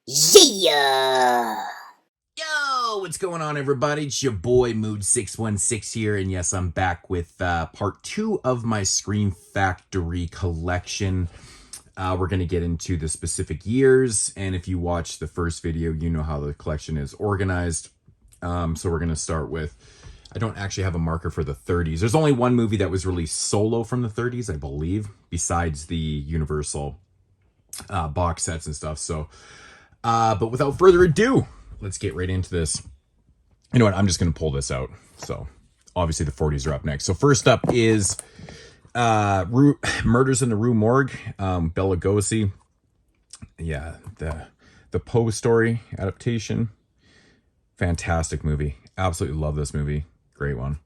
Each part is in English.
Yeah! Yo, what's going on, everybody? It's your boy Mood616 here, and yes, I'm back with part 2 of my Scream Factory collection. We're going to get into the specific years, and if you watched the first video, you know how the collection is organized. So we're going to start with, I don't actually have a marker for the 30s. There's only one movie that was released solo from the 30s, I believe, besides the Universal box sets and stuff. So, but without further ado, let's get right into this. You know what? I'm just going to pull this out. So obviously the 40s are up next. So first up is Murders in the Rue Morgue, Bela Lugosi. Yeah, the Poe story adaptation. Fantastic movie. Absolutely love this movie. Great one.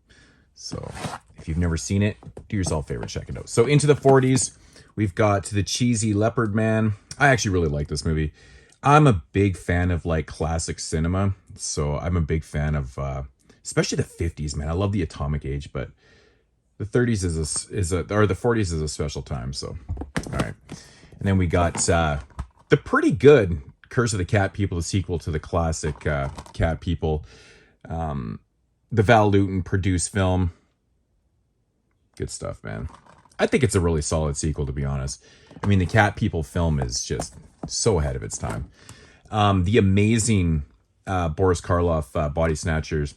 So if you've never seen it, do yourself a favor, check it out. So into the 40s, we've got The Cheesy Leopard Man. I actually really like this movie. I'm a big fan of like classic cinema, so I'm a big fan of especially the 50s, man. I love the atomic age, but the 30s or the 40s is a special time. So, all right. And then we got the pretty good Curse of the Cat People, the sequel to the classic Cat People, the Val Lewton produced film. Good stuff, man. I think it's a really solid sequel, to be honest. I mean, the Cat People film is just so ahead of its time. The amazing Boris Karloff Body Snatchers,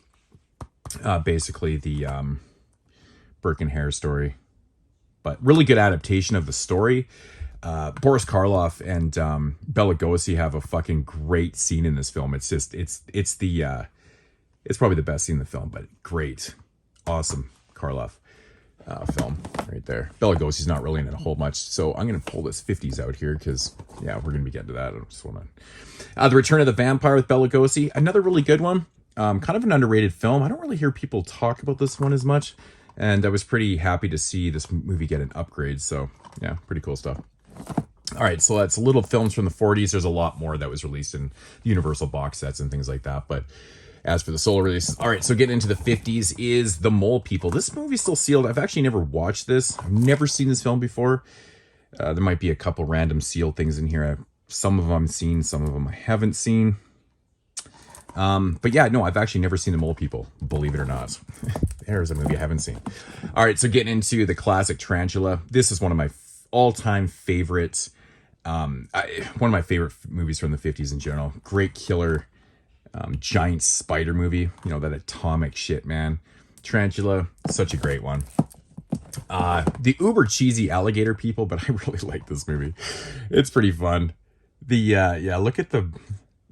basically the Burke and Hare story, but really good adaptation of the story. Boris Karloff and Bela Lugosi have a fucking great scene in this film. It's just it's probably the best scene in the film, but great, awesome Karloff film right there. Bela Lugosi's not really in it a whole much, so I'm gonna pull this 50s out here because yeah, we're gonna be getting to that. I just want to The Return of the Vampire with Bela Lugosi, another really good one. Kind of an underrated film. I don't really hear people talk about this one as much, and I was pretty happy to see this movie get an upgrade. So yeah, pretty cool stuff. All right, so that's little films from the 40s. There's a lot more that was released in Universal box sets and things like that, but as for the solo releases, all right, so getting into the 50s is The Mole People. This movie's still sealed. I've actually never watched this. I've never seen this film before. There might be a couple random sealed things in here. Some of them I've seen, some of them I haven't seen. But yeah, no, I've actually never seen The Mole People, believe it or not. There's a movie I haven't seen. All right, so getting into the classic Tarantula. This is one of my all-time favorites. One of my favorite movies from the 50s in general. Great killer. Giant spider movie, you know, that atomic shit, man. Tarantula, such a great one. The uber cheesy alligator people, but I really like this movie. It's pretty fun. The yeah, look at the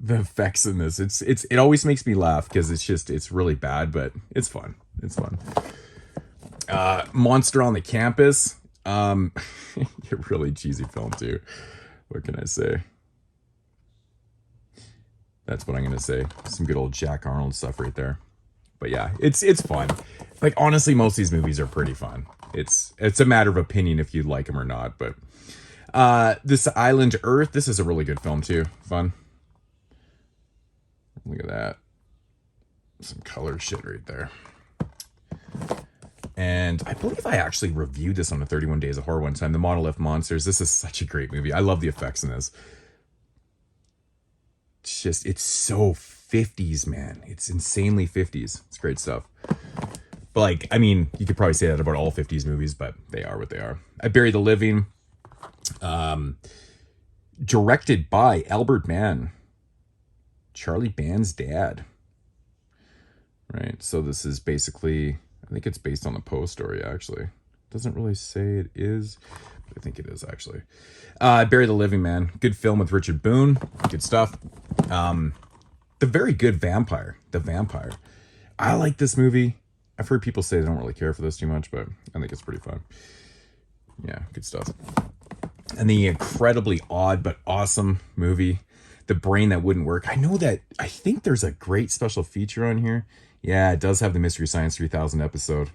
effects in this. It always makes me laugh because it's really bad, but it's fun. It's fun. Monster on the Campus. A really cheesy film too. What can I say? That's what I'm gonna say. Some good old Jack Arnold stuff right there. But yeah, it's fun. Like honestly, most of these movies are pretty fun. It's a matter of opinion if you like them or not. But this Island Earth, this is a really good film too. Fun. Look at that. Some color shit right there. And I believe I actually reviewed this on the 31 Days of Horror one time. The Monolith Monsters. This is such a great movie. I love the effects in this. It's so 50s, man. It's insanely 50s. It's great stuff. But like, I mean, you could probably say that about all 50s movies, but they are what they are. I Bury the Living. Directed by Albert Mann. Charlie Bann's dad. Right, so this is basically, I think it's based on the Poe story, actually. Doesn't really say it is, but I think it is, actually. Bury the Living Man. Good film with Richard Boone. Good stuff. The very good Vampire. The Vampire. I like this movie. I've heard people say they don't really care for this too much, but I think it's pretty fun. Yeah, good stuff. And the incredibly odd but awesome movie, The Brain That Wouldn't Work. I think there's a great special feature on here. Yeah, it does have the Mystery Science 3000 episode.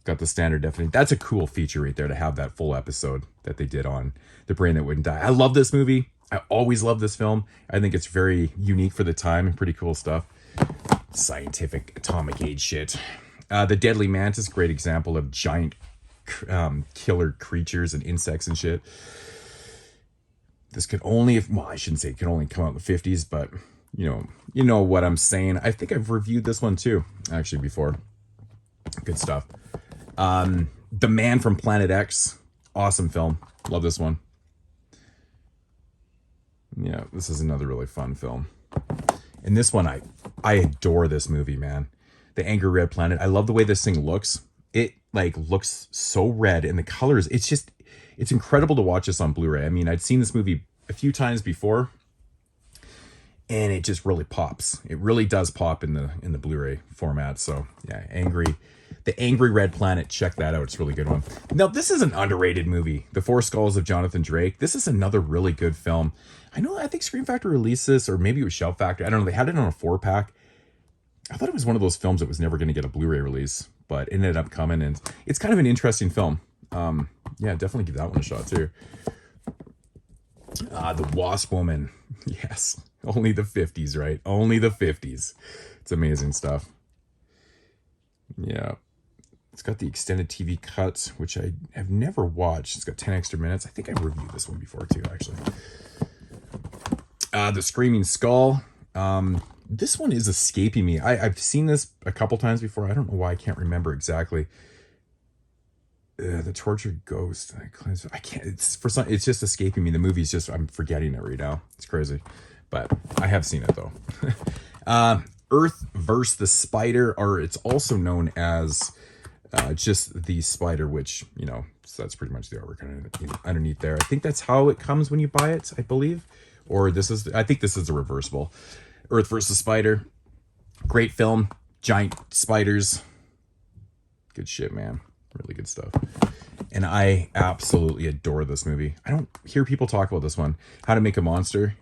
Got the standard definition. That's a cool feature right there to have that full episode that they did on The Brain That Wouldn't Die. I love this movie. I always love this film. I think it's very unique for the time and pretty cool stuff. Scientific atomic age shit. The Deadly Mantis, great example of giant killer creatures and insects and shit. This could only, well, I shouldn't say it could only come out in the 50s, but you know what I'm saying. I think I've reviewed this one too, actually, before. Good stuff. The Man from Planet X, awesome film. Love this one. Yeah, this is another really fun film. And this one, I adore this movie, man. The Angry Red Planet. I love the way this thing looks. It like looks so red, and the colors, it's incredible to watch this on Blu-ray. I mean, I'd seen this movie a few times before, and it just really pops. It really does pop in the Blu-ray format. So yeah, The Angry Red Planet. Check that out. It's a really good one. Now, this is an underrated movie. The Four Skulls of Jonathan Drake. This is another really good film. I think Scream Factory released this, or maybe it was Shout Factory. I don't know. They had it on a 4-pack. I thought it was one of those films that was never going to get a Blu-ray release, but it ended up coming, and it's kind of an interesting film. Yeah, definitely give that one a shot too. The Wasp Woman. Yes. Only the 50s, right? Only the 50s. It's amazing stuff. Yeah. It's got the extended TV cuts, which I have never watched. It's got 10 extra minutes. I think I reviewed this one before too, actually. The Screaming Skull. This one is escaping me. I've seen this a couple times before. I don't know why I can't remember exactly. The Tortured Ghost. I can't. It's just escaping me. The movie's just, I'm forgetting it right now. It's crazy, but I have seen it though. Earth vs. the Spider, or it's also known as just the Spider, which, so that's pretty much the artwork underneath there. I think that's how it comes when you buy it, I believe. Or I think this is a reversible. Earth vs. Spider. Great film. Giant spiders. Good shit, man. Really good stuff. And I absolutely adore this movie. I don't hear people talk about this one. How to Make a Monster.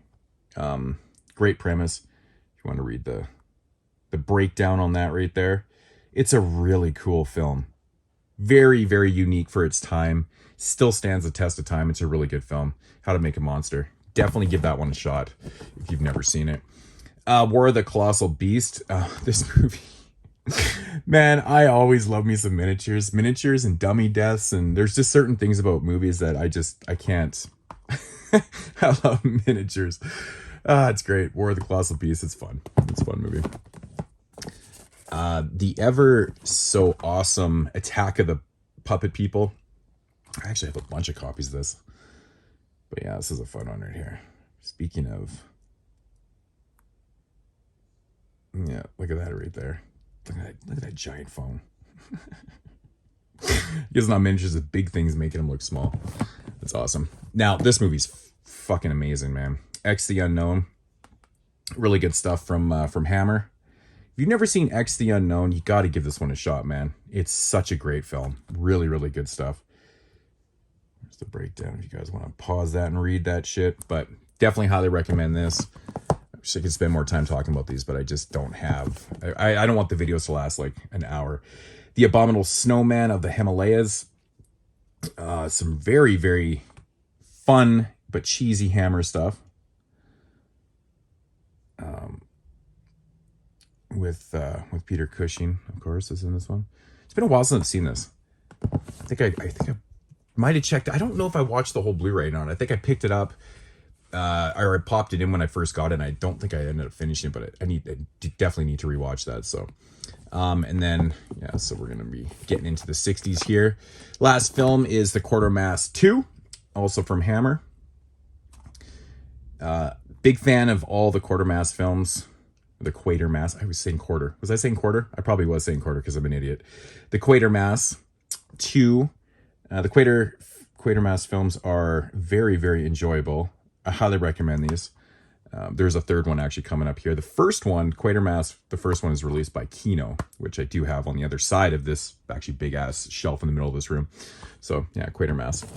Great premise. If you want to read the breakdown on that right there. It's a really cool film. Very, very unique for its time. Still stands the test of time. It's a really good film. How to Make a Monster. Definitely give that one a shot if you've never seen it. War of the Colossal Beast. This movie. Man, I always love me some miniatures and dummy deaths, and there's just certain things about movies that I can't. I love miniatures. It's great. War of the Colossal Beast. It's fun. It's a fun movie. The ever so awesome Attack of the Puppet People. I actually have a bunch of copies of this, but yeah, this is a fun one right here. Speaking of, yeah, look at that right there. Look at that giant phone. It's not miniatures, the big things making them look small. That's awesome. Now, this movie's fucking amazing, man. X the Unknown. Really good stuff from Hammer. If you've never seen X the Unknown, you got to give this one a shot, man. It's such a great film. Really, really good stuff. There's the breakdown if you guys want to pause that and read that shit. But definitely highly recommend this. I wish I could spend more time talking about these, but I just don't have. I don't want the videos to last like an hour. The Abominable Snowman of the Himalayas. Some very, very fun but cheesy Hammer stuff. With Peter Cushing, of course, is in this one. It's been a while since I've seen this. I think I might have checked. I don't know if I watched the whole Blu-ray or not. I think I picked it up. Or I popped it in when I first got it, and I don't think I ended up finishing it, but I definitely need to rewatch that. So, and then, yeah, so we're going to be getting into the 60s here. Last film is The Quartermass 2, also from Hammer. Big fan of all the Quartermass films. The Quatermass. I was saying quarter. Was I saying quarter? I probably was saying quarter because I'm an idiot. The Quatermass 2. The Quatermass films are very, very enjoyable. I highly recommend these. There's a third one actually coming up here. The first one, Quatermass, the first one is released by Kino, which I do have on the other side of this actually big ass shelf in the middle of this room. So yeah, Quatermass.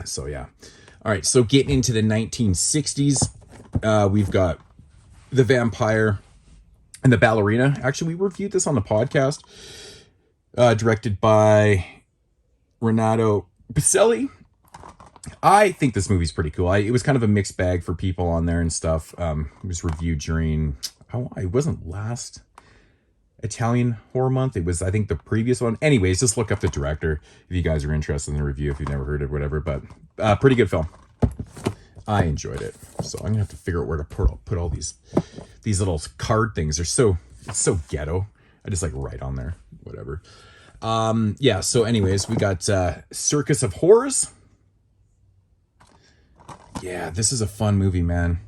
So yeah. All right, so getting into the 1960s, we've got The Vampire and the Ballerina. Actually, we reviewed this on the podcast. Directed by Renato Pacelli. I think this movie's pretty cool. It was kind of a mixed bag for people on there and stuff. It was reviewed during, it wasn't last Italian Horror Month. It was, I think, the previous one. Anyways, just look up the director if you guys are interested in the review, if you've never heard it, whatever. But pretty good film. I enjoyed it. So I'm gonna have to figure out where to put all these little card things. It's so ghetto. I just like write on there, whatever. Yeah. So, anyways, we got Circus of Horrors. Yeah, this is a fun movie, man.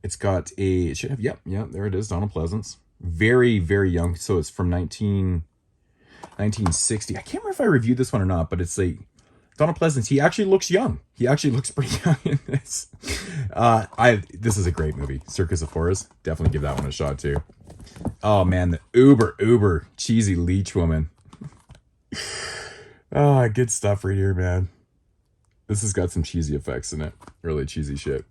It's got it should have, yep, there it is, Donald Pleasance. Very, very young. So it's from 1960. I can't remember if I reviewed this one or not, but it's like Donald Pleasance. He actually looks young. He actually looks pretty young in this. This is a great movie. Circus of Horrors. Definitely give that one a shot too. Oh man, the uber cheesy leech woman. Oh, good stuff right here, man. This has got some cheesy effects in it. Really cheesy shit.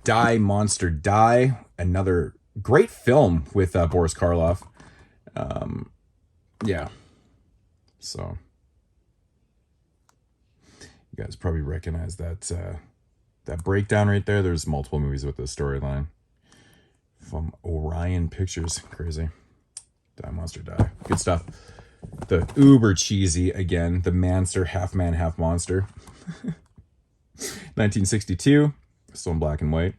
Die Monster Die. Another great film with Boris Karloff. Yeah. So you guys probably recognize that that breakdown right there. There's multiple movies with this storyline from Orion Pictures. Crazy. Die Monster Die. Good stuff. The uber cheesy again. The Manster, half man, half monster. 1962. Still in black and white.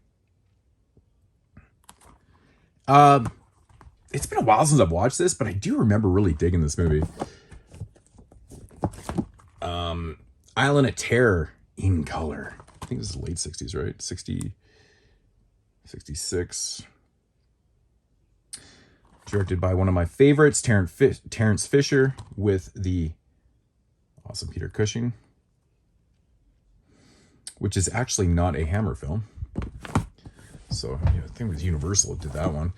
It's been a while since I've watched this, but I do remember really digging this movie. Island of Terror in color. I think this is late 60s, right? 60, 66. Directed by one of my favorites, Terrence Fisher, with the awesome Peter Cushing, which is actually not a Hammer film. So yeah, I think it was Universal that did that one.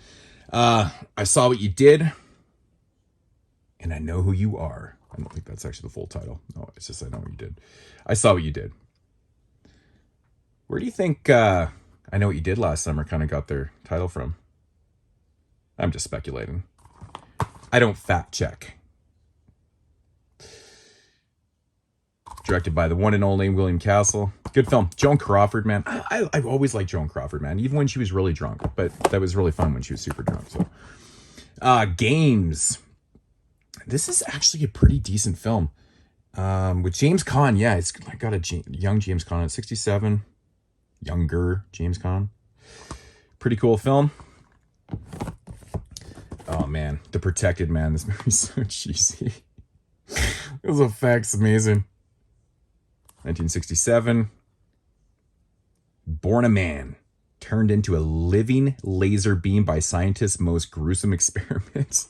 I Saw What You Did, and I Know Who You Are. I don't think that's actually the full title. No, it's just I Know What You Did. I Saw What You Did. Where do you think I Know What You Did Last Summer kind of got their title from? I'm just speculating. I don't fact check. Directed by the one and only William Castle. Good film. Joan Crawford, man. I've always liked Joan Crawford, man. Even when she was really drunk. But that was really fun when she was super drunk. So, Games. This is actually a pretty decent film. With James Caan. Yeah, it's got a young James Caan at 67. Younger James Caan. Pretty cool film. Oh, man. The Protected, man. This movie's so cheesy. Those effects, amazing. 1967. Born a Man. Turned into a living laser beam by scientists' most gruesome experiments.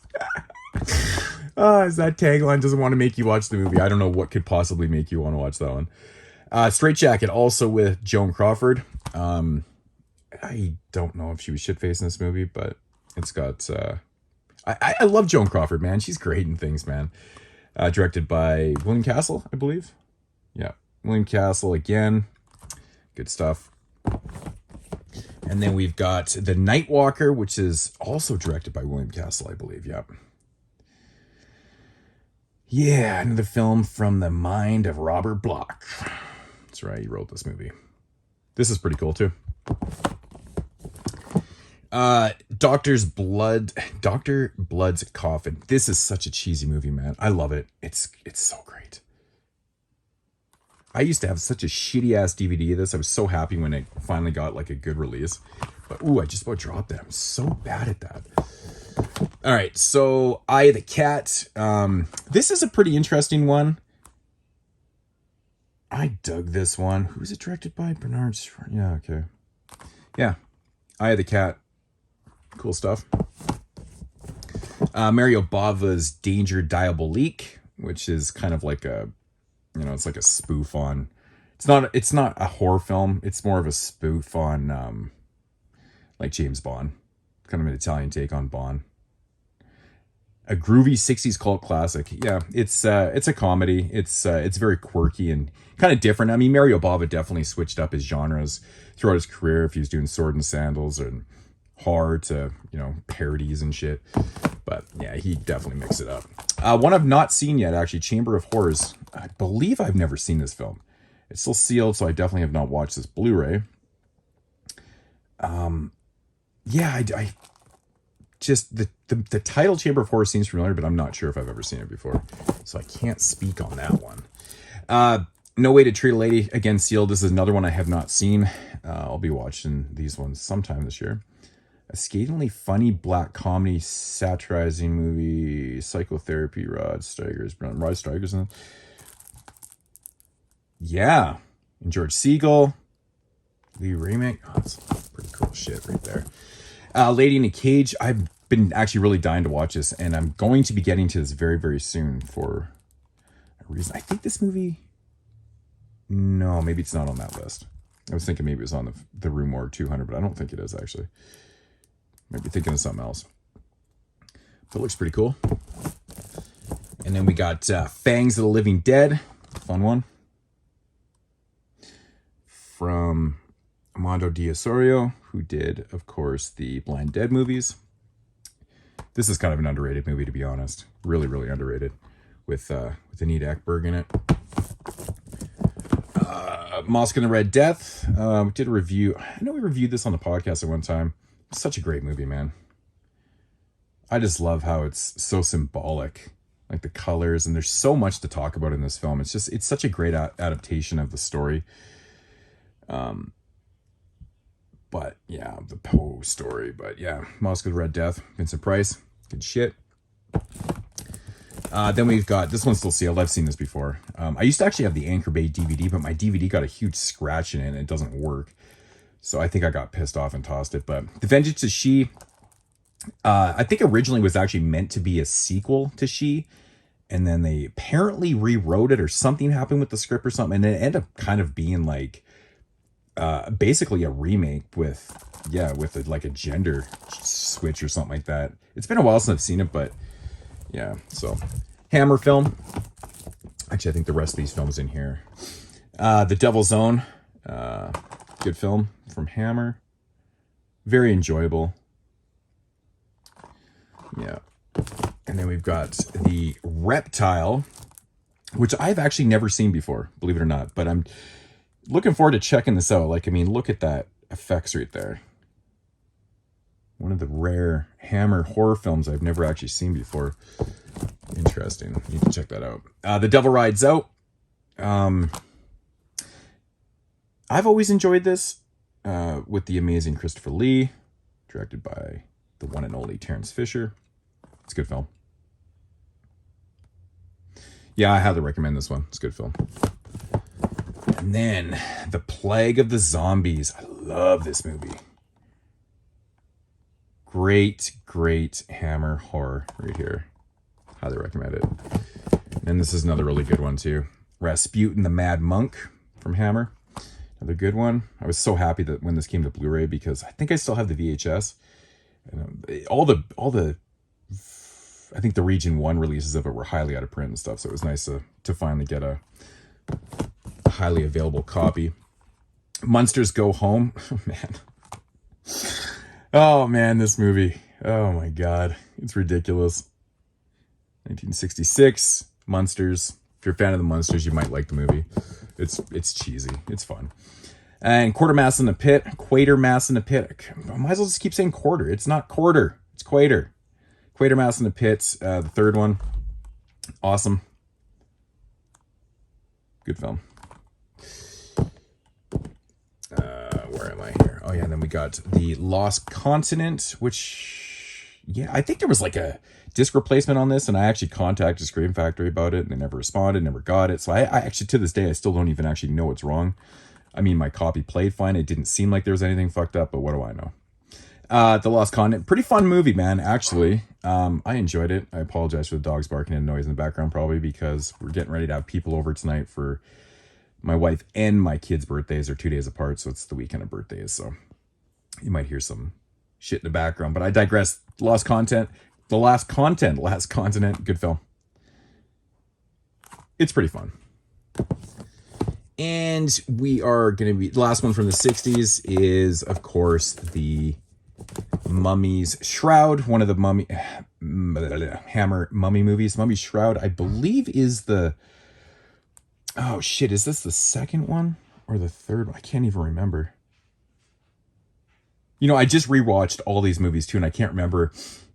Is that tagline doesn't want to make you watch the movie. I don't know what could possibly make you want to watch that one. Straight Jacket, also with Joan Crawford. I don't know if she was shit-faced in this movie, but it's got... I love Joan Crawford, man. She's great in things, man. Directed by William Castle, I believe. Yeah, William Castle again. Good stuff. And then we've got The Nightwalker, which is also directed by William Castle, I believe. Yep. Yeah, another film from the mind of Robert Bloch. That's right, he wrote this movie. This is pretty cool, too. Dr. Blood's Coffin. This is such a cheesy movie, man. I love it. It's so great. I used to have such a shitty ass DVD of this. I was so happy when it finally got like a good release. But ooh, I just about dropped it. I'm so bad at that. All right, so Eye of the Cat. This is a pretty interesting one. I dug this one. Who's it directed by? Bernard. Yeah, okay. Yeah, Eye of the Cat. Cool stuff. Mario Bava's Danger Diabolique, which is kind of like a, it's like a spoof on. It's not a horror film. It's more of a spoof on, like James Bond, kind of an Italian take on Bond. A groovy 60s cult classic. Yeah, it's a comedy. It's very quirky and kind of different. I mean, Mario Bava definitely switched up his genres throughout his career. If he was doing Sword and Sandals and horror to, parodies and shit. But yeah, he definitely mixed it up. One I've not seen yet, actually, Chamber of Horrors. I believe I've never seen this film. It's still sealed, so I definitely have not watched this Blu-ray. Yeah, I just the title Chamber of Horror seems familiar, but I'm not sure if I've ever seen it before, so I can't speak on that one. No Way to Treat a Lady, again, sealed. This is another one I have not seen. I'll be watching these ones sometime this year. A scathingly funny black comedy satirizing movie, psychotherapy, Rod Steiger's in it. Yeah, and George Segal. The remake. Oh, that's pretty cool shit right there. Lady in a Cage. I've been actually really dying to watch this, and I'm going to be getting to this very, very soon for a reason. I think this movie... No, maybe it's not on that list. I was thinking maybe it was on the Rue Morgue 200, but I don't think it is, actually. Maybe thinking of something else. But it looks pretty cool. And then we got Fangs of the Living Dead. Fun one. From Armando D'Osorio, who did, of course, the Blind Dead movies. This is kind of an underrated movie, to be honest. Really, really underrated. With Anita Ekberg in it. Mosque and the Red Death. We did a review. I know we reviewed this on the podcast at one time. It's such a great movie, man. I just love how it's so symbolic. Like the colors, and there's so much to talk about in this film. It's such a great adaptation of the story. But yeah, the Poe story. But yeah, Mosque of the Red Death. Vincent Price. Good shit. Then we've got, this one's still sealed. I've seen this before. I used to actually have the Anchor Bay DVD, but my DVD got a huge scratch in it and it doesn't work. So I think I got pissed off and tossed it. But The Vengeance of She, I think originally was actually meant to be a sequel to She. And then they apparently rewrote it, or something happened with the script or something. And it ended up kind of being like basically a remake with like a gender switch or something like that. It's been a while since I've seen it, but yeah. So Hammer film. Actually, I think the rest of these films in here. The Devil's Own. Good film from Hammer. Very enjoyable. Yeah. And then we've got the Reptile, which I've actually never seen before, believe it or not. But I'm looking forward to checking this out. Like, I mean, look at that effects right there. One of the rare Hammer horror films I've never actually seen before. Interesting. Need to check that out. The Devil Rides Out. I've always enjoyed this with the amazing Christopher Lee, directed by the one and only Terrence Fisher. It's a good film. Yeah, I highly recommend this one. It's a good film. And then The Plague of the Zombies. I love this movie. Great, great Hammer horror right here. Highly recommend it. And this is another really good one too. Rasputin the Mad Monk from Hammer. Another good one. I was so happy that when this came to Blu-ray, because I think I still have the VHS. And all the I think the Region 1 releases of it were highly out of print and stuff, so it was nice to finally get a highly available copy. Monsters Go Home. Oh, man. Oh, man, this movie. Oh, my God. It's ridiculous. 1966, Monsters. If you're a fan of the Monsters, you might like the movie. It's cheesy. It's fun. And Quatermass in the Pit. Quatermass in the Pit. I might as well just keep saying quarter. It's not quarter. It's Quater. Quatermass in the Pit, the third one. Awesome. Good film. Where am I here? Oh, yeah, and then we got The Lost Continent, which, yeah, I think there was like a disc replacement on this, and I actually contacted Scream Factory about it, and they never responded, never got it. So I actually, to this day, I still don't even actually know what's wrong. I mean, my copy played fine. It didn't seem like there was anything fucked up, but what do I know? The Lost Continent, pretty fun movie, man, actually. I enjoyed it. I apologize for the dogs barking and noise in the background, probably because we're getting ready to have people over tonight for my wife and my kids' birthdays are 2 days apart, so it's the weekend of birthdays, so you might hear some shit in the background, but I digress. Last Continent, good film. It's pretty fun. And we are going to be, the last one from the 60s is, of course, the Mummy's Shroud, one of the Hammer mummy movies. Mummy's Shroud, I believe, is the, oh shit, is this the second one or the third one? I can't even remember. You know, I just rewatched all these movies too, and I can't remember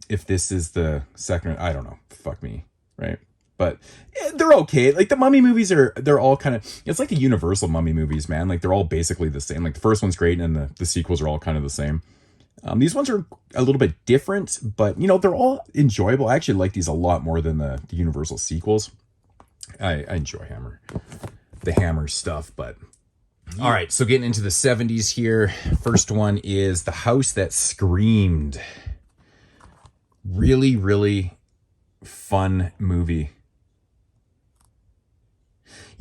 if this is the second, I don't know. Fuck me, right? But they're okay. Like the Mummy movies they're all kind of, it's like the Universal Mummy movies, man. Like they're all basically the same. Like the first one's great and the sequels are all kind of the same. These ones are a little bit different, but they're all enjoyable. I actually like these a lot more than the Universal sequels. I enjoy the Hammer stuff, but all right. So getting into the 70s here. First one is The House That Screamed. Really, really fun movie.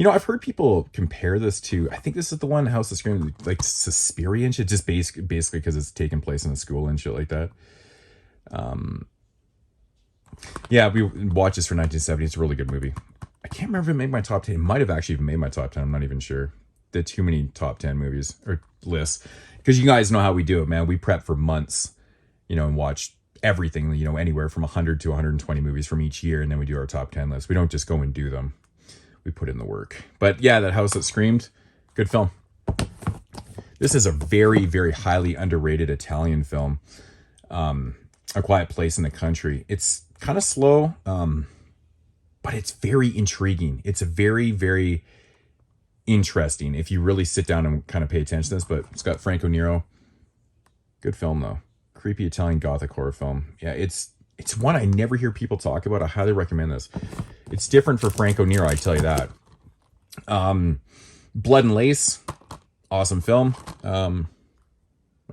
I've heard people compare this to, I think this is the one, House of Scream, like Suspiria and shit, just basically because it's taking place in a school and shit like that. Yeah, we watched this for 1970. It's a really good movie. I can't remember if it made my top 10. It might have actually even made my top 10. I'm not even sure. There are too many top 10 movies or lists. Because you guys know how we do it, man. We prep for months, and watch everything, anywhere from 100 to 120 movies from each year. And then we do our top 10 list. We don't just go and do them. We put in the work. But yeah, That House That Screamed, good film. This is a very, very highly underrated Italian film. A Quiet Place in the Country. It's kind of slow, but it's very intriguing. It's a very, very interesting if you really sit down and kind of pay attention to this. But it's got Franco Nero. Good film, though. Creepy Italian Gothic horror film. Yeah, it's one I never hear people talk about. I highly recommend this. It's different for Franco Nero, I tell you that. Blood and Lace, awesome film. I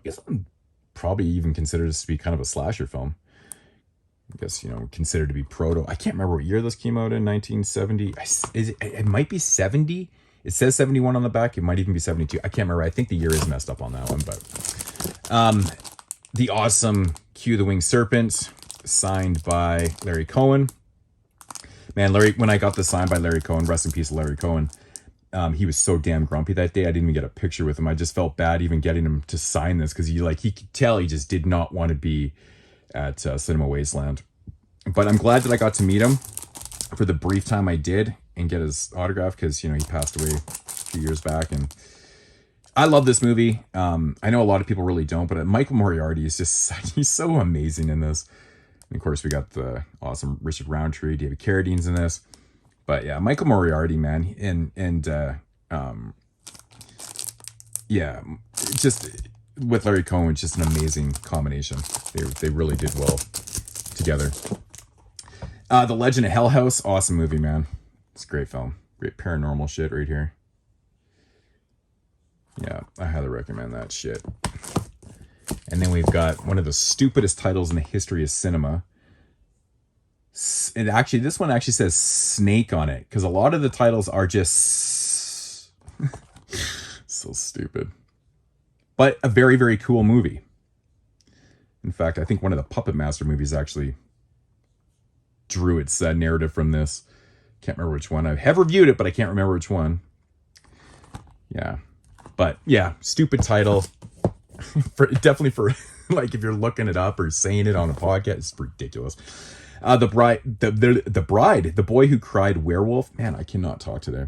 guess I'm probably even consider this to be kind of a slasher film. I guess, considered to be proto. I can't remember what year this came out in, 1970. It might be 70. It says 71 on the back. It might even be 72. I can't remember. I think the year is messed up on that one. But the awesome Q the Winged Serpent, signed by Larry Cohen. Man, when I got this signed by Larry Cohen, rest in peace, Larry Cohen, he was so damn grumpy that day. I didn't even get a picture with him. I just felt bad even getting him to sign this because he could tell he just did not want to be at Cinema Wasteland. But I'm glad that I got to meet him for the brief time I did and get his autograph because, he passed away a few years back. And I love this movie. I know a lot of people really don't, but Michael Moriarty is just, he's so amazing in this. And of course, we got the awesome Richard Roundtree, David Carradine's in this. But yeah, Michael Moriarty, man. And yeah, just with Larry Cohen, just an amazing combination. They really did well together. The Legend of Hell House, awesome movie, man. It's a great film. Great paranormal shit right here. Yeah, I highly recommend that shit. And then we've got one of the stupidest titles in the history of cinema. And actually, this one actually says Snake on it, because a lot of the titles are just so stupid. But a very, very cool movie. In fact, I think one of the Puppet Master movies actually drew its narrative from this. Can't remember which one. I have reviewed it, but I can't remember which one. Yeah. But yeah, stupid title. Definitely for like if you're looking it up or saying it on a podcast, it's ridiculous. The Bride, the Boy Who Cried Werewolf. Man, I cannot talk today.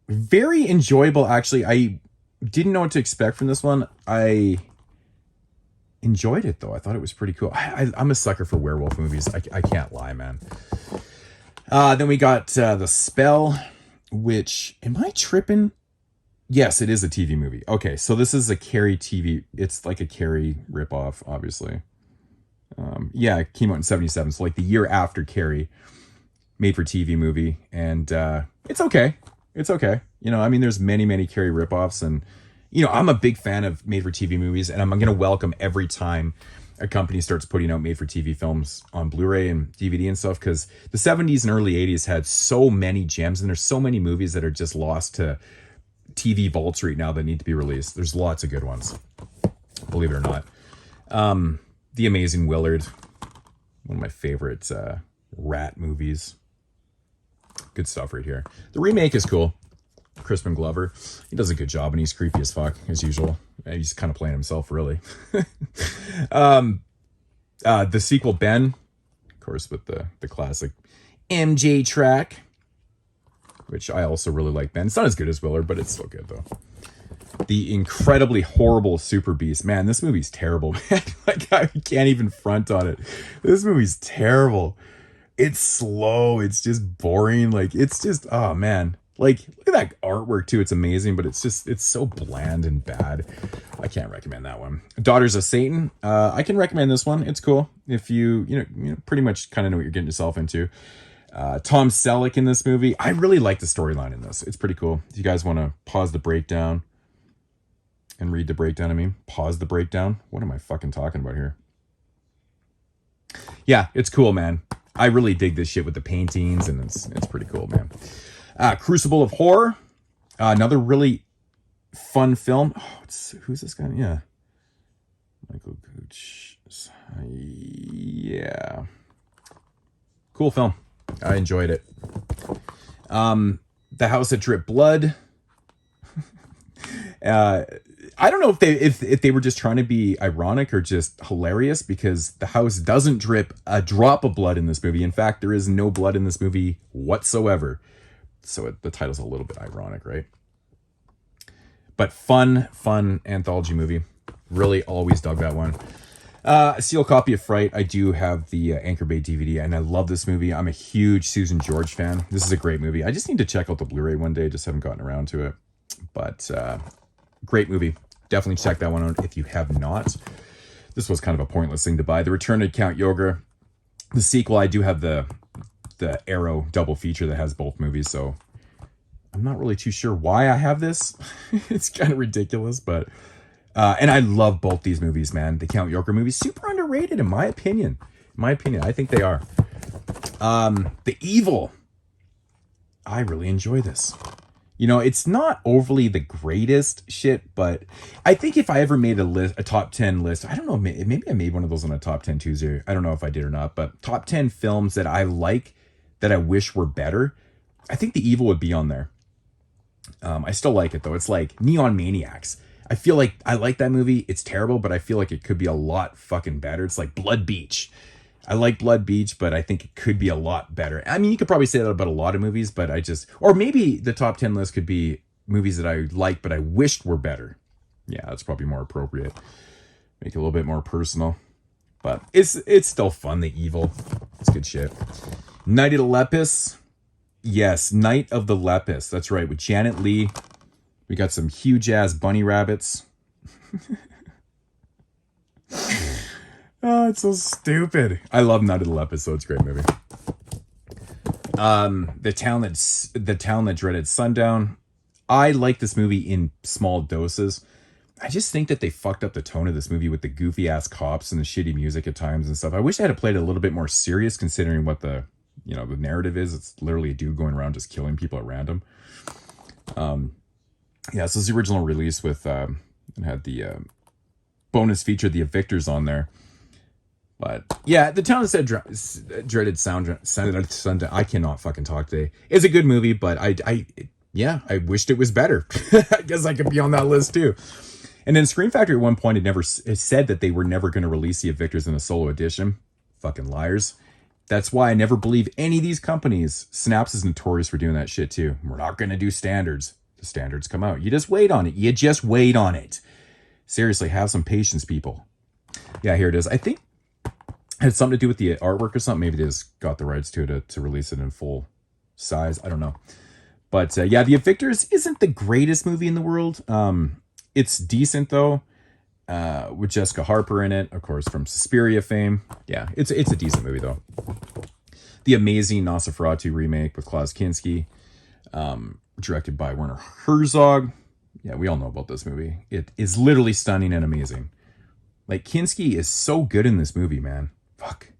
Very enjoyable, actually. I didn't know what to expect from this one. I enjoyed it, though. I thought it was pretty cool. I'm a sucker for werewolf movies. I can't lie, man. Then we got The Spell, which, am I tripping? Yes, it is a TV movie. Okay, so this is a Carrie TV. It's like a Carrie ripoff, obviously. Yeah, it came out in 1977, so like the year after Carrie, made for TV movie. And it's okay. It's okay. There's many Carrie ripoffs. And, I'm a big fan of made for TV movies. And I'm going to welcome every time a company starts putting out made for TV films on Blu-ray and DVD and stuff. Because the 70s and early 80s had so many gems. And there's so many movies that are just lost to TV vaults right now that need to be released. There's lots of good ones, believe it or not. The Amazing Willard, one of my favorite rat movies. Good stuff right here. The remake is cool. Crispin Glover, he does a good job, and he's creepy as fuck as usual. He's kind of playing himself, really. The sequel, Ben, of course, with the classic MJ track, which I also really like. Ben, it's not as good as Willard, but it's still good though. The incredibly horrible Super Beast. Man, this movie's terrible, man. Like, I can't even front on it. This movie's terrible. It's slow. It's just boring. Like, it's just, oh man. Like, look at that artwork too. It's amazing, but it's so bland and bad. I can't recommend that one. Daughters of Satan. I can recommend this one. It's cool if you pretty much kind of know what you're getting yourself into. Tom Selleck in this movie. I really like the storyline in this. It's pretty cool. If you guys want to pause the breakdown and read the breakdown, pause the breakdown. What am I fucking talking about here? Yeah, it's cool, man. I really dig this shit with the paintings, and it's pretty cool, man. Crucible of Horror, another really fun film. Oh, who's this guy? Yeah, Michael Gooch. Yeah, cool film. I enjoyed it. The House that Dripped Blood. I don't know if they were just trying to be ironic or just hilarious, because the house doesn't drip a drop of blood in this movie. In fact, there is no blood in this movie whatsoever. So the title's a little bit ironic, right? But fun anthology movie. Really always dug that one. A sealed copy of Fright. I do have the Anchor Bay DVD, and I love this movie. I'm a huge Susan George fan. This is a great movie. I just need to check out the Blu-ray one day. Just haven't gotten around to it. But great movie. Definitely check that one out if you have not. This was kind of a pointless thing to buy. The Return of Count Yoga. The sequel, I do have the Arrow double feature that has both movies, so I'm not really too sure why I have this. It's kind of ridiculous, but and I love both these movies, man. The Count Yoga movies, super underrated in my opinion. I think they are. The Evil. I really enjoy this. It's not overly the greatest shit, but I think if I ever made a top 10 list, I don't know, maybe I made one of those on a top 10 Tuesday. I don't know if I did or not, but top 10 films that I like that I wish were better, I think The Evil would be on there. I still like it though. It's like Neon Maniacs. I feel like I like that movie. It's terrible, but I feel like it could be a lot fucking better. It's like Blood Beach. I like Blood Beach, but I think it could be a lot better. I mean, you could probably say that about a lot of movies, but or maybe the top 10 list could be movies that I like, but I wished were better. Yeah, that's probably more appropriate. Make it a little bit more personal, but it's still fun. The Evil. It's good shit. Night of the Lepus. Yes, Night of the Lepus. That's right. With Janet Leigh. We got some huge ass bunny rabbits. Oh, it's so stupid. I love Night of the Lepus, so it's a great movie. The Town That Dreaded Sundown. I like this movie in small doses. I just think that they fucked up the tone of this movie with the goofy ass cops and the shitty music at times and stuff. I wish I had played it a little bit more serious, considering what the narrative is. It's literally a dude going around just killing people at random. Yeah, so it's the original release with and had the bonus feature, The Evictors, on there. But yeah, The Town That Dreaded Sundown. I cannot fucking talk today. It's a good movie, but I wished it was better. I guess I could be on that list too. And then Scream Factory at one point had said that they were never going to release The Evictors in a solo edition. Fucking liars. That's why I never believe any of these companies. Snaps is notorious for doing that shit too. We're not going to do standards. The standards come out. You just wait on it. Seriously, have some patience, people. Yeah, here it is. I think it had something to do with the artwork or something. Maybe they just got the rights to it to release it in full size. I don't know. But yeah, The Evictors isn't the greatest movie in the world. It's decent though, with Jessica Harper in it, of course, from Suspiria fame. Yeah, it's a decent movie though. The Amazing Nosferatu remake with Klaus Kinski, directed by Werner Herzog. Yeah, we all know about this movie. It is literally stunning and amazing. Like, Kinski is so good in this movie, man. Fuck.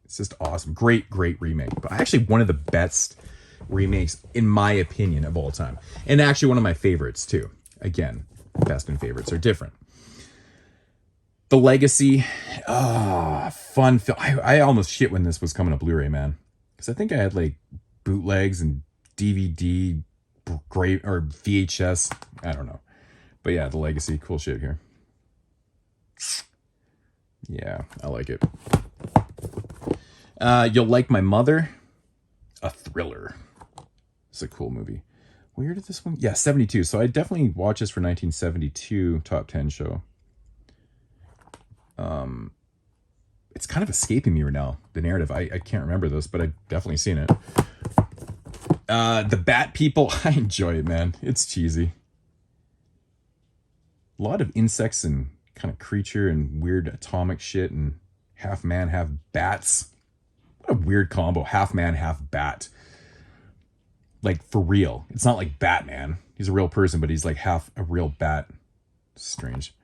It's just awesome. Great remake. But actually one of the best remakes, in my opinion, of all time. And actually one of my favorites, too. Again, best and favorites are different. The Legacy. Fun film. I almost shit when this was coming to Blu-ray, man. Because I think I had, like, bootlegs and DVD, great, or VHS. I don't know. But yeah, The Legacy. Cool shit here. Yeah, I like it. You'll Like My Mother. A thriller. It's a cool movie. Where did this one? Yeah, 72. So I definitely watched this for 1972 top 10 show. It's kind of escaping me right now, the narrative. I can't remember this, but I've definitely seen it. The Bat People, I enjoy it, man. It's cheesy. A lot of insects and kind of creature and weird atomic shit and half man, half bats. What a weird combo. Half man, half bat. Like, for real. It's not like Batman. He's a real person, but he's like half a real bat. Strange.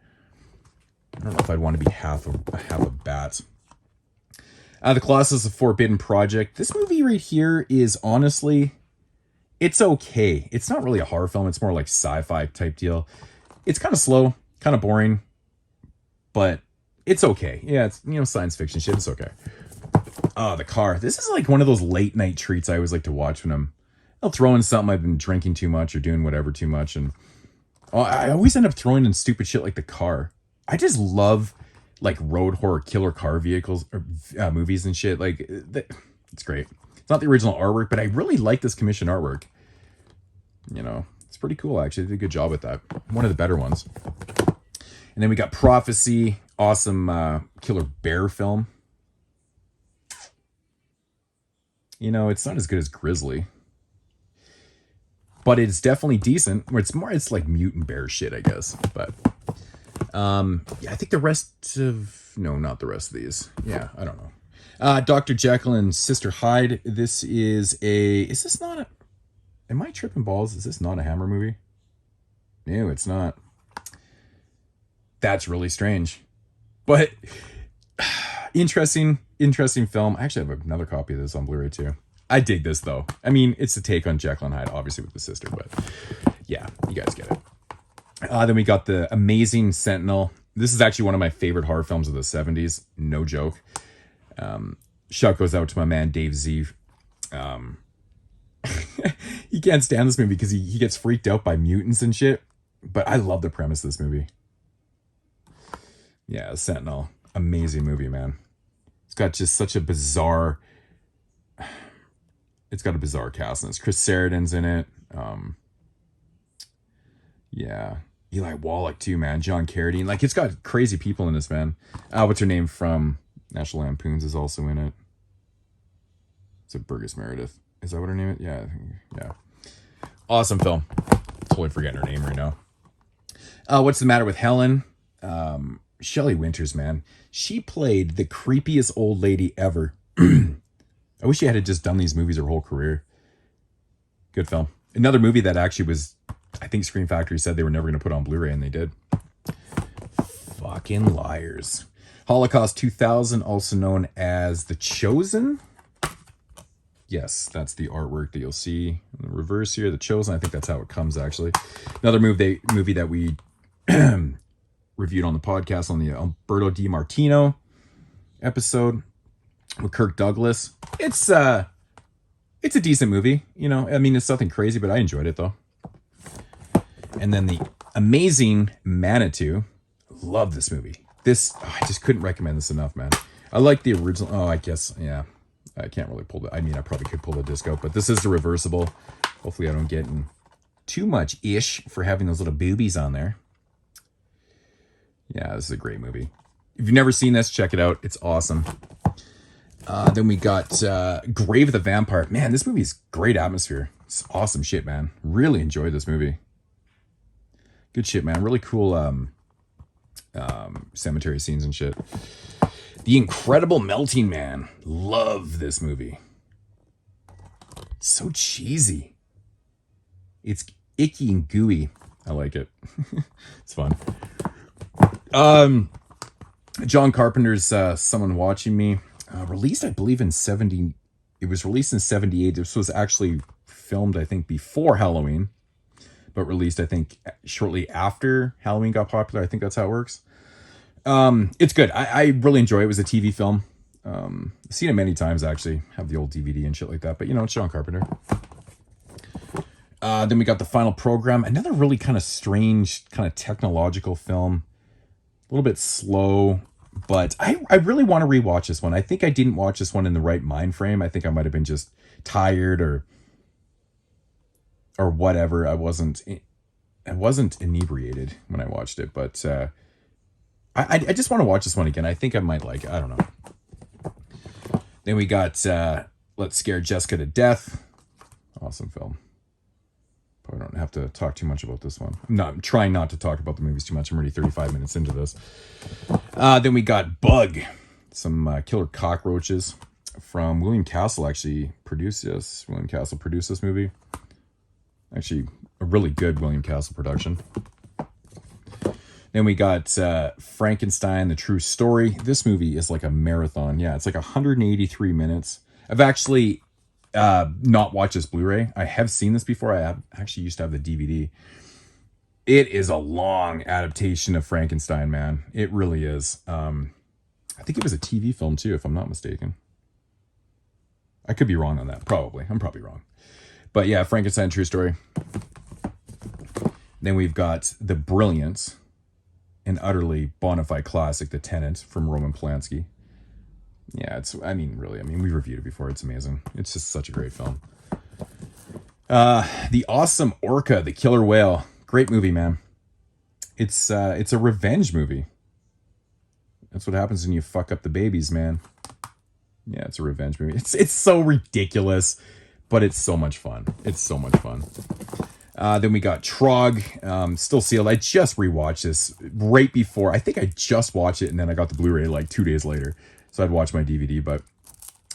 I don't know if I'd want to be half a bat. The Colossus of Forbidden Project. This movie right here is honestly, it's okay. It's not really a horror film. It's more like sci-fi type deal. It's kind of slow, kind of boring, but it's okay. Yeah, it's, science fiction shit. It's okay. The Car. This is like one of those late night treats I always like to watch when I'll throw in something I've been drinking too much or doing whatever too much. And I always end up throwing in stupid shit like The Car. I just love like road horror killer car vehicles or movies and shit. Like, it's great. It's not the original artwork, but I really like this commission artwork. It's pretty cool, actually. They did a good job with that. One of the better ones. And then we got Prophecy, awesome killer bear film. It's not as good as Grizzly, but it's definitely decent. It's like mutant bear shit, I guess. But yeah, I think the rest of, no, not the rest of these. Yeah, I don't know. Dr. Jekyll and Sister Hyde. This is this not a, am I tripping balls? Is this not a Hammer movie? No, it's not. That's really strange. But interesting film. I actually have another copy of this on Blu-ray too. I dig this though. I mean, it's a take on Jekyll and Hyde, obviously with the sister, but yeah, you guys get it. Then we got the amazing Sentinel. This is actually one of my favorite horror films of the 70s. No joke. Shout goes out to my man, Dave Z. He can't stand this movie because he gets freaked out by mutants and shit. But I love the premise of this movie. Yeah, Sentinel. Amazing movie, man. It's got just such a bizarre... It's got a bizarre cast in this. Chris Sarandon's in it. Yeah. Eli Wallach too, man. John Carradine. Like, it's got crazy people in this, man. What's her name from National Lampoons is also in it. It's a Burgess Meredith. Is that what her name is? Yeah. Yeah. Awesome film. Totally forgetting her name right now. What's the Matter with Helen? Shelley Winters, man. She played the creepiest old lady ever. I wish she had just done these movies her whole career. Good film. Another movie that actually was, I think Scream Factory said they were never going to put on Blu-ray, and they did. Fucking liars. Holocaust 2000, also known as The Chosen. Yes, that's the artwork that you'll see in the reverse here. The Chosen, I think that's how it comes, actually. Another movie that we reviewed on the podcast on the Alberto Di Martino episode with Kirk Douglas. It's a decent movie, I mean, it's nothing crazy, but I enjoyed it though. And then the amazing Manitou. Love this movie. I just couldn't recommend this enough, man. I like the original. Oh, I guess, yeah. I can't really pull I probably could pull the disc out, but this is the reversible. Hopefully I don't get in too much ish for having those little boobies on there. Yeah, this is a great movie. If you've never seen this, check it out. It's awesome. Then we got Grave of the Vampire. Man, this movie is great atmosphere. It's awesome shit, man. Really enjoyed this movie. Good shit, man. Really cool cemetery scenes and shit. The Incredible Melting Man. Love this movie. It's so cheesy. It's icky and gooey. I like it. It's fun. John Carpenter's Someone Watching Me. Released, I believe, in 70. It was released in 78. This was actually filmed, I think, before Halloween, but released, I think, shortly after Halloween got popular. I think that's how it works. It's good. I really enjoy it. It was a TV film. I've seen it many times, actually. Have the old DVD and shit like that. But, it's John Carpenter. Then we got The Final Program. Another really kind of strange, kind of technological film. A little bit slow. But I really want to rewatch this one. I think I didn't watch this one in the right mind frame. I think I might have been just tired, or or whatever. I wasn't inebriated when I watched it, but I just want to watch this one again. I think I might like it. I don't know. Then we got Let's Scare Jessica to Death. Awesome film. Probably don't have to talk too much about this one. I'm trying not to talk about the movies too much. I'm already 35 minutes into this. Then we got Bug. Some killer cockroaches from William Castle actually produced this. William Castle produced this movie. Actually, a really good William Castle production. Then we got Frankenstein, The True Story. This movie is like a marathon. Yeah, it's like 183 minutes. I've actually not watched this Blu-ray. I have seen this before. Actually used to have the DVD. It is a long adaptation of Frankenstein, man. It really is. I think it was a TV film too, if I'm not mistaken. I could be wrong on that. Probably. I'm probably wrong. But yeah, Frankenstein, True Story. Then we've got the brilliant and utterly bona fide classic, The Tenant, from Roman Polanski. Yeah, we reviewed it before. It's amazing. It's just such a great film. The Awesome Orca, The Killer Whale. Great movie, man. It's a revenge movie. That's what happens when you fuck up the babies, man. Yeah, it's a revenge movie. It's so ridiculous, but it's so much fun. It's so much fun. Then we got Trog, still sealed. I just rewatched this right before. I think I just watched it, and then I got the Blu-ray like 2 days later. So I'd watch my DVD, but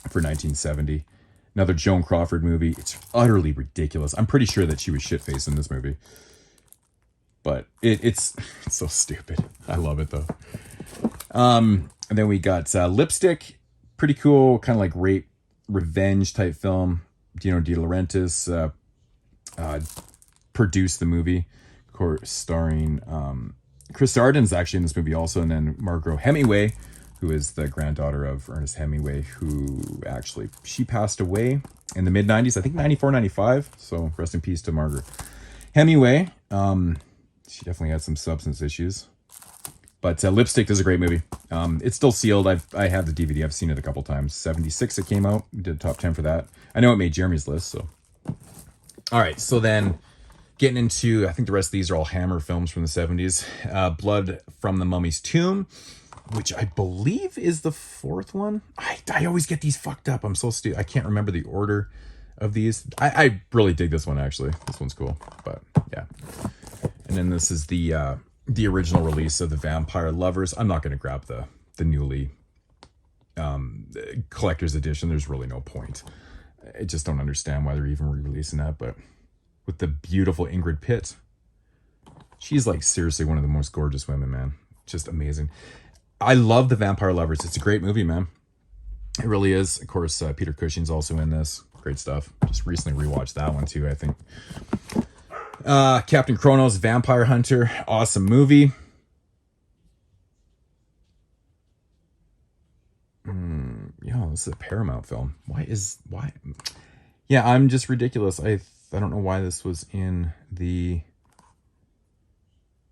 for 1970. Another Joan Crawford movie. It's utterly ridiculous. I'm pretty sure that she was shit-faced in this movie. But it's so stupid. I love it, though. And then we got Lipstick. Pretty cool, kind of like rape, revenge type film. Dino De Laurentiis produced the movie. Of course, starring Chris Sarandon's actually in this movie also. And then Margot Hemingway, who is the granddaughter of Ernest Hemingway, who actually, she passed away in the mid-90s. I think 94, 95. So rest in peace to Margaret Hemingway. She definitely had some substance issues. But Lipstick is a great movie. It's still sealed. I have the DVD. I've seen it a couple times. 76 it came out. We did a top 10 for that. I know it made Jeremy's list. So, all right. So then getting into, I think the rest of these are all Hammer films from the 70s. Blood from the Mummy's Tomb, which I believe is the fourth one. I always get these fucked up. I'm so stupid. I can't remember the order of these. I really dig this one, actually. This one's cool. But yeah. And then this is the original release of the Vampire Lovers. I'm not going to grab the newly collector's edition. There's really no point. I just don't understand why they're even re-releasing that. But with the beautiful Ingrid Pitt, she's like seriously one of the most gorgeous women, man. Just amazing. I love the Vampire Lovers. It's a great movie, man. It really is. Of course, Peter Cushing's also in this. Great stuff. Just recently rewatched that one too, I think. Captain Kronos, Vampire Hunter, awesome movie. This is a Paramount film. Why? Yeah, I'm just ridiculous. I don't know why this was in the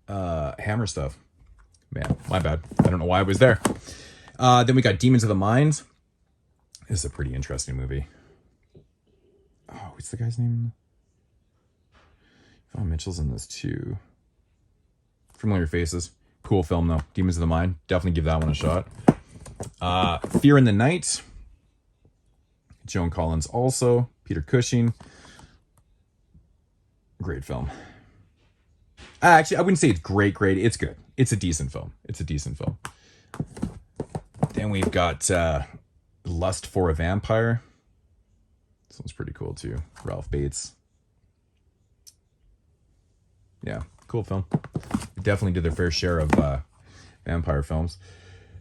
Hammer stuff. Man, my bad. I don't know why it was there. Then we got Demons of the Mind. This is a pretty interesting movie. Oh, what's the guy's name? Oh, Mitchell's in this too. Familiar faces. Cool film though. Demons of the Mind. Definitely give that one a shot. Fear in the Night. Joan Collins also. Peter Cushing. Great film. Actually, I wouldn't say it's great. It's good. It's a decent film. Then we've got Lust for a Vampire. This one's pretty cool too. Ralph Bates. Yeah, cool film. They definitely did their fair share of vampire films.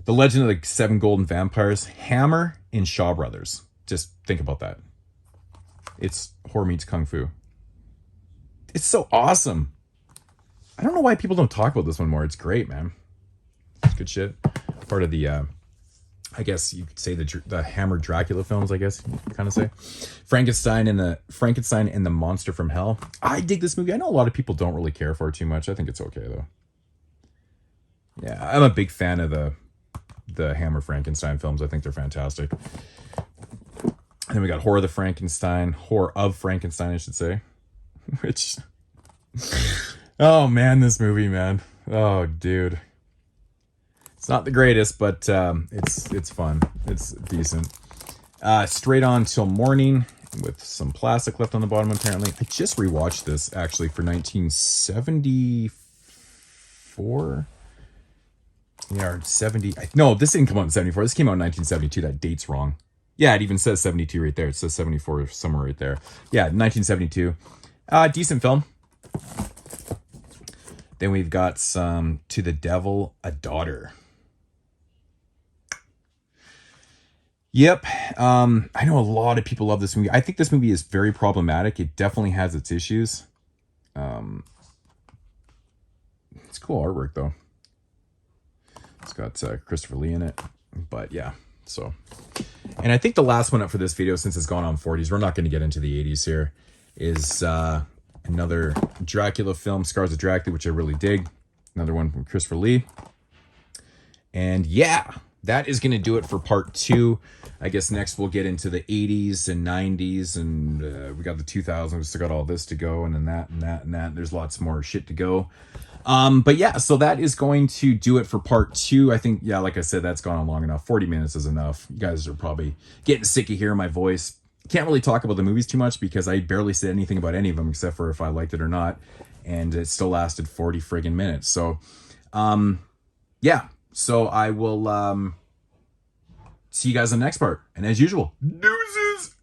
The Legend of the Seven Golden Vampires. Hammer and Shaw Brothers. Just think about that. It's horror meets kung fu. It's so awesome. I don't know why people don't talk about this one more. It's great, man. It's good shit. Part of the, I guess you could say the Hammer Dracula films, I guess you could kind of say. Frankenstein and the Monster from Hell. I dig this movie. I know a lot of people don't really care for it too much. I think it's okay, though. Yeah, I'm a big fan of the Hammer Frankenstein films. I think they're fantastic. And then we got Horror of Frankenstein, I should say. which, oh man, this movie, man. Oh, dude. It's not the greatest, but it's fun. It's decent. Straight On Till Morning, with some plastic left on the bottom, apparently. I just rewatched this, actually, for 1974. Yeah, or 70. No, this didn't come out in 74. This came out in 1972. That date's wrong. Yeah, it even says 72 right there. It says 74 somewhere right there. Yeah, 1972. Decent film. Then we've got some To the Devil, a Daughter. Yep. I know a lot of people love this movie. I think this movie is very problematic. It definitely has its issues. It's cool artwork, though. It's got Christopher Lee in it. But yeah, so. And I think the last one up for this video, since it's gone on 40s, we're not going to get into the 80s here, is another Dracula film, Scars of Dracula, which I really dig. Another one from Christopher Lee. And yeah, that is going to do it for part 2. I guess next we'll get into the 80s and 90s, and we got the 2000s. We still got all this to go, and then that and that and that. There's lots more shit to go. But yeah, so that is going to do it for part 2. I think, yeah, like I said, that's gone on long enough. 40 minutes is enough. You guys are probably getting sick of hearing my voice. Can't really talk about the movies too much because I barely said anything about any of them except for if I liked it or not. And it still lasted 40 friggin' minutes. So, yeah. So I will see you guys in the next part. And as usual, deuces!